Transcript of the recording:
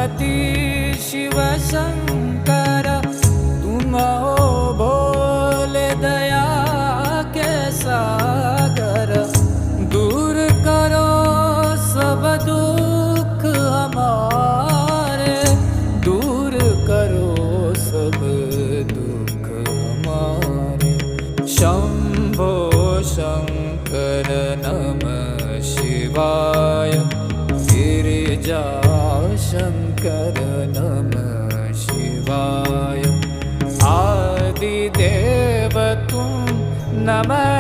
पार्वती शिव शंकर, तुम हो भोले दया के सागर। दूर करो सब दुख हमारे, दूर करो सब दुख हमारे। शंभो शंकर नमः शिवाय, गिरिजा शंकर नमः शिवाय। आदिदेव तुम नमः